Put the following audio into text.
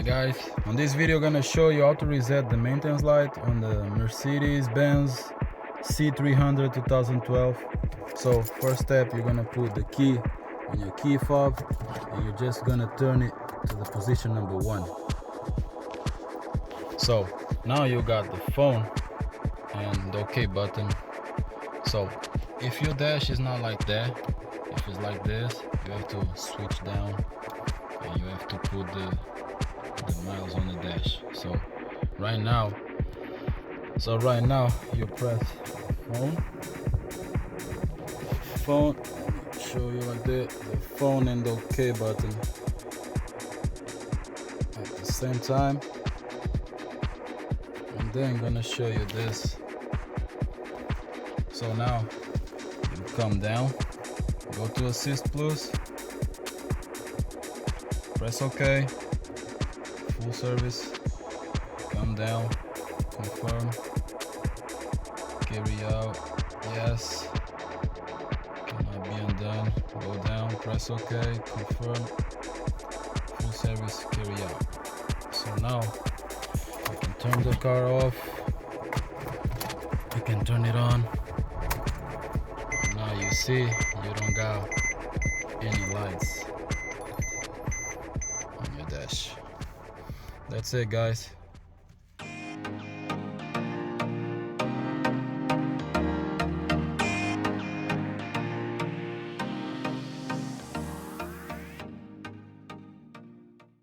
Hi guys, on this video I'm gonna show you how to reset the maintenance light on the Mercedes-Benz C300 2012. So first step, you're gonna put the key on your key fob and you're just gonna turn it to the position number 1. So now you got the phone and the OK button. So if your dash is not like that, if it's like this, you have to switch down and you have to put the miles on the dash. So right now you press phone, show you like that, the phone and the OK button at the same time, and then I'm gonna show you this. So now you come down, go to assist plus, press OK, full service, come down, confirm, carry out, yes, cannot be undone, go down, press OK, confirm, full service, carry out. So now you can turn the car off, you can turn it on. Now you see you don't got any lights on your dash. That's it, guys.